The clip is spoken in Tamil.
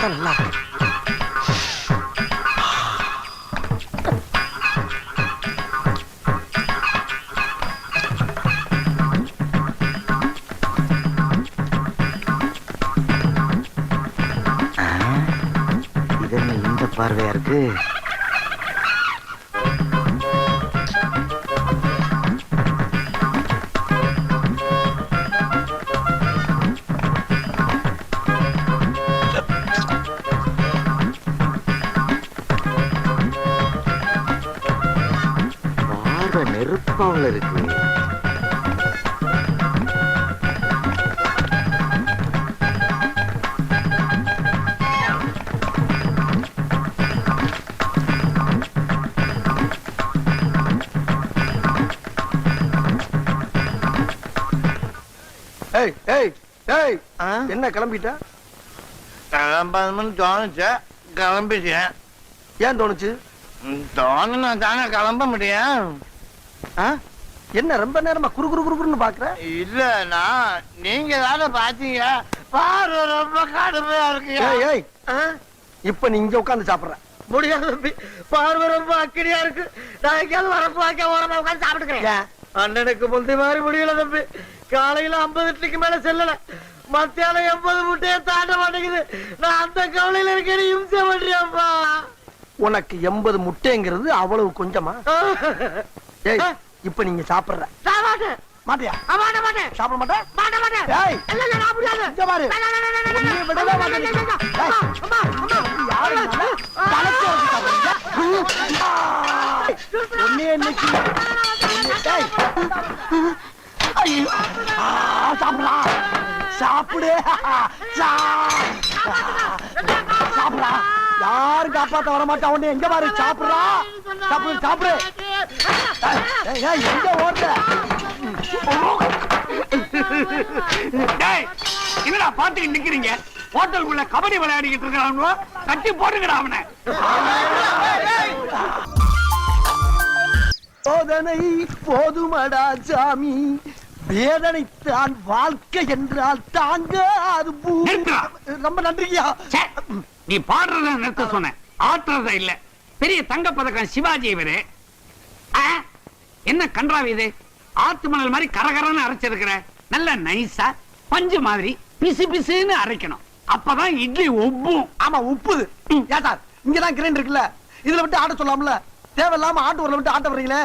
சாப்பிட்டா நல்லா இருக்கும். இது என்ன இந்த பார்வையா இருக்கு? பார்வை நெருப்பாவில் இருக்கு. ஏய் ஏய் ஏய், என்ன கிளம்பிட்ட? கிளம்பணும்னு தோணுச்சு, கிளம்பிட்டேன். ஏன் தோணுச்சு? தோணுனா தானே கிளம்ப முடியும். என்ன ரொம்ப நேரமா குறு குறு குறுன்னு பாக்குற? இல்லனா நீங்க தானே பாத்தீங்க, பாரு ரொம்ப கடுமையா இருக்கு. ஏய் ஏய், இப்ப நீ இங்க உட்கார்ந்து சாப்பிடுற. முடியாது தம்பி, பார்வை ரொம்ப அக்கடியா இருக்கு. நான் எங்கேயாவது வரப்பு வாக்க ஓரமா உட்காந்து சாப்பிட்டுக்கிறேன். அண்ணனுக்கு முந்தி மாதிரி முடியல தம்பி. காலையில 50 இட்லிக்கு மேல செல்லல, மத்தியானம் 80 முட்டையை தாண்ட மாட்டேங்குது. நான் அந்த கவலையில இருக்கேன், இம்சை பண்றியாப்பா. உனக்கு 80 முட்டைங்கிறது அவ்வளவு கொஞ்சமா? ஏய், இப்ப நீங்க சாப்பிடுற மாட்டியா? சாப்பிட மாட்டேன். ஏய், இங்க பாரு. உன்னைய விடவே மாட்டேன். ஏய், யாரு இருந்தாலும் தலைக்கு வச்சு சாப்பிடுறீங்க? உன்னைய இன்னைக்கு ஏய், ஐயோ, சாப்பிடா சாப்பிடு, சாப்பிடா. யாரும் காப்பாத்த வர மாட்டா. உன்னை எங்க பாரு, சாப்பிடுறா. சாப்பிடு சாப்பிடு. எங்க ஓடுற? என்னடா பாத்துக்கிட்டு நிக்கிறீங்க? ஹோட்டலுக்குள்ள கபடி விளையாடிக்கிட்டு இருக்கிறாங்க, கட்டி போட்டுக்கடா அவனை. சோதனை போதுமடா சாமி, வேதனைத்தான் வாழ்க்கை என்றால் தாங்க அது. ரொம்ப நன்றியா. நீ பாடுறத நிறுத்த சொன்ன, ஆட்டுறத இல்ல. பெரிய தங்க பதக்கம் சிவாஜி இவரு. என்ன கன்றாவி இது? ஆத்து மணல் மாதிரி கரகரன்னு அரைச்சிருக்கிற. நல்ல நைஸா பஞ்சு மாதிரி பிசு பிசுன்னு அரைக்கணும், அப்பதான் இட்லி ஒப்பும். ஆமா, உப்புது. ஏன் சார், இங்கதான் கிரைண்டர் இருக்குல்ல, இதுல விட்டு ஆட்ட சொல்லாமல? தேவையில்லாம ஆட்டு ஊர்ல விட்டு ஆட்ட வர்றீங்களே.